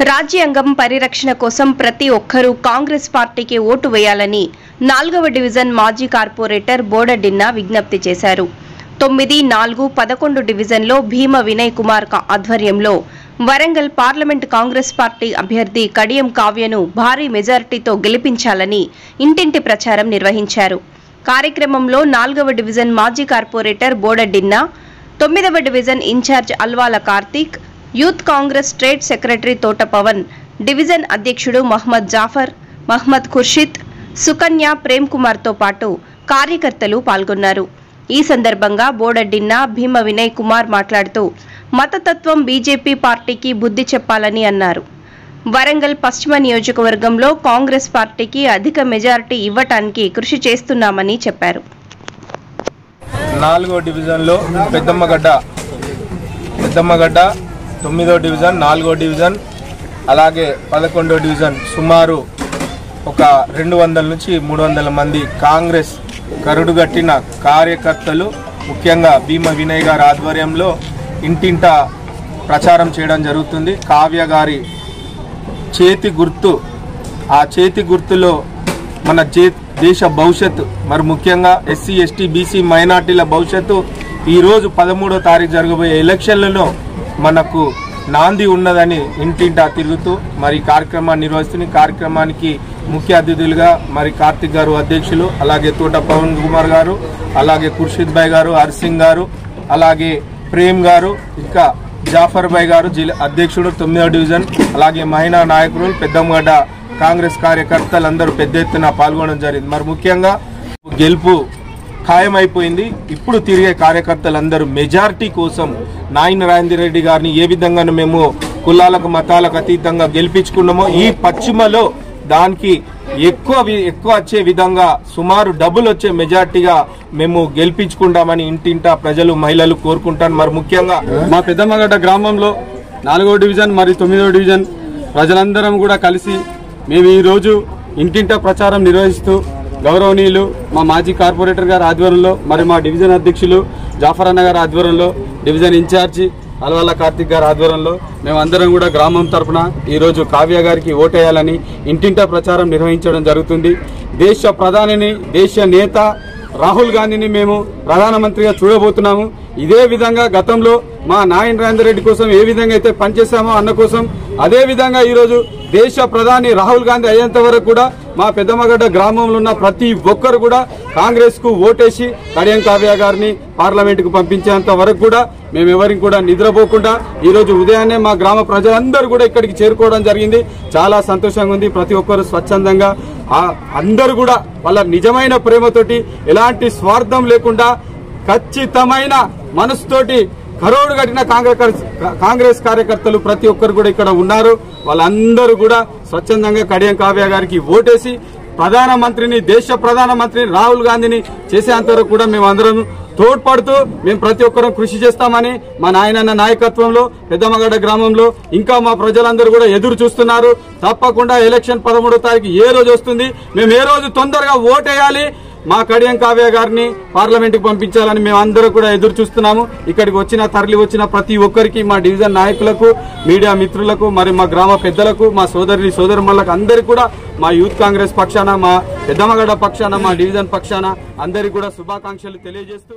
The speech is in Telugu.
రాజ్యాంగం పరిరక్షణ కోసం ప్రతి ఒక్కరూ కాంగ్రెస్ పార్టీకి ఓటు వేయాలని 4వ డివిజన్ మాజీ కార్పొరేటర్ బోడడిన్న విజ్ఞప్తి చేశారు. 9, 4, 11 డివిజన్లో భీమ వినయ్ కుమార్ ఆధ్వర్యంలో వరంగల్ పార్లమెంట్ కాంగ్రెస్ పార్టీ అభ్యర్థి కడియం కావ్యను భారీ మెజారిటీతో గెలిపించాలని ఇంటింటి ప్రచారం నిర్వహించారు. కార్యక్రమంలో 4వ డివిజన్ మాజీ కార్పొరేటర్ బోడడిన్న, 9వ division in-charge Alwala Karthik, youth Congress state secretary Thota Pavan, division అధ్యక్షుడు మహమ్మద్ జాఫర్, మహమ్మద్ ఖుర్షిద్, సుకన్య, ప్రేమ్ కుమార్ తో పాటు కార్యకర్తలు పాల్గొన్నారు. ఈ సందర్భంగా బోడడిన్న భీమ వినయ్ కుమార్ మాట్లాడుతూ మతతత్వం బీజేపీ పార్టీకి బుద్ధి చెప్పాలని అన్నారు. వరంగల్ పశ్చిమ నియోజకవర్గంలో కాంగ్రెస్ పార్టీకి అధిక మెజారిటీ ఇవ్వటానికి కృషి చేస్తున్నామని చెప్పారు. 4వ డివిజన్లో పెద్దమ్మగడ్డ, 9వ డివిజన్, 4వ డివిజన్, అలాగే 11వ డివిజన్ సుమారు ఒక 200 నుంచి 300 మంది కాంగ్రెస్ కరుడుగట్టిన కార్యకర్తలు ముఖ్యంగా భీమ వినయ్ గారి ఆధ్వర్యంలో ఇంటింట ప్రచారం చేయడం జరుగుతుంది. కావ్య గారి చేతి గుర్తు, ఆ చేతి గుర్తులో మన దేశ భవిష్యత్తు, మరి ముఖ్యంగా ఎస్సీ, ఎస్టీ, బీసీ మైనార్టీల భవిష్యత్తు ఈరోజు 13వ తారీఖు జరగబోయే ఎలక్షన్లలో మనకు నాంది ఉన్నదని ఇంటింటా తిరుగుతూ మరి కార్యక్రమాన్ని నిర్వహిస్తుంది. కార్యక్రమానికి ముఖ్య అతిథులుగా మరి కార్తిక్ గారు అధ్యక్షులు, అలాగే తోట పవన్ కుమార్ గారు, అలాగే ఖుర్షిద్ భాయ్ గారు, హర్సింగ్ గారు, అలాగే ప్రేమ్ గారు, ఇంకా జాఫర్ భాయ్ గారు జిల్లా అధ్యక్షుడు 9వ డివిజన్, అలాగే మహిళా నాయకులు, పెద్దమ్మగడ్డ కాంగ్రెస్ కార్యకర్తలందరూ పెద్ద ఎత్తున పాల్గొనడం జరిగింది. మరి ముఖ్యంగా గెలుపు ఖాయమైపోయింది. ఇప్పుడు తిరిగే కార్యకర్తలందరూ మెజారిటీ కోసం నాయన రాజేందర్ రెడ్డి గారిని ఏ విధంగా మేము కులాలకు మతాలకు అతీతంగా గెలిపించుకున్నామో ఈ పశ్చిమలో దానికి ఎక్కువ వచ్చే విధంగా సుమారు డబుల్ వచ్చే మెజార్టీగా మేము గెలిపించుకుంటామని ఇంటింటా ప్రజలు, మహిళలు కోరుకుంటాను. మరి ముఖ్యంగా మా పెద్దమ్మగడ్డ గ్రామంలో 4వ డివిజన్ మరియు 9వ డివిజన్ ప్రజలందరం కూడా కలిసి మేము ఈరోజు ఇంటింటా ప్రచారం నిర్వహిస్తూ గౌరవనీయులు మా మాజీ కార్పొరేటర్ గారి ఆధ్వర్యంలో, మరి మా డివిజన్ అధ్యక్షులు జాఫర్ అన్న గారి ఆధ్వర్యంలో, డివిజన్ ఇన్ఛార్జి అల్వాల కార్తిక్ గారి ఆధ్వర్యంలో మేమందరం కూడా గ్రామం తరఫున ఈరోజు కావ్య గారికి ఓటేయాలని ఇంటింటా ప్రచారం నిర్వహించడం జరుగుతుంది. దేశ ప్రధానిని, దేశ నేత రాహుల్ గాంధీని మేము ప్రధానమంత్రిగా చూడబోతున్నాము. ఇదే విధంగా గతంలో మా నాయన రాజేందర్ రెడ్డి కోసం ఏ విధంగా అయితే పనిచేశామో అన్న కోసం, అదే విధంగా ఈరోజు దేశ ప్రధాని రాహుల్ గాంధీ అయ్యేంత వరకు కూడా మా పెద్దమ్మగడ్డ గ్రామంలో ఉన్న ప్రతి ఒక్కరు కూడా కాంగ్రెస్ కు ఓటేసి కడియం కావ్య గారిని పార్లమెంట్ కు పంపించేంత వరకు కూడా మేము ఎవరికి కూడా నిద్రపోకుండా ఈరోజు ఉదయాన్నే మా గ్రామ ప్రజలందరూ కూడా ఇక్కడికి చేరుకోవడం జరిగింది. చాలా సంతోషంగా ఉంది. ప్రతి ఒక్కరు స్వచ్ఛందంగా అందరూ కూడా వాళ్ళ నిజమైన ప్రేమతోటి, ఎలాంటి స్వార్థం లేకుండా, ఖచ్చితమైన మనసుతోటి కరోడు కట్టిన కాంగ్రెస్ కార్యకర్తలు ప్రతి ఒక్కరు కూడా ఇక్కడ ఉన్నారు. వాళ్ళందరూ కూడా స్వచ్ఛందంగా కడియం కావ్య గారికి ఓటేసి ప్రధానమంత్రిని, దేశ ప్రధానమంత్రిని రాహుల్ గాంధీని చేసేంతవరకు కూడా మేమందరం తోడ్పడుతూ మేము ప్రతి ఒక్కరం కృషి చేస్తామని మా నాయనన్న నాయకత్వంలో పెద్దమ్మగడ్డ గ్రామంలో ఇంకా మా ప్రజలందరూ కూడా ఎదురు చూస్తున్నారు. తప్పకుండా ఎలక్షన్ 13వ తారీఖు ఏ రోజు వస్తుంది, మేము ఏ రోజు తొందరగా ఓటేయాలి, మా కడియం కావ్య గారిని పార్లమెంట్ కు పంపించాలని మేము అందరూ కూడా ఎదురు చూస్తున్నాము. ఇక్కడికి తరలి వచ్చిన ప్రతి ఒక్కరికి, మా డివిజన్ నాయకులకు, మీడియా మిత్రులకు, మరి మా గ్రామ పెద్దలకు, మా సోదరులకు అందరికీ కూడా మా యూత్ కాంగ్రెస్ పక్షాన, మా పెద్దమ్మగడ్డ పక్షాన, మా డివిజన్ పక్షాన అందరికీ కూడా శుభాకాంక్షలు తెలియజేస్తూ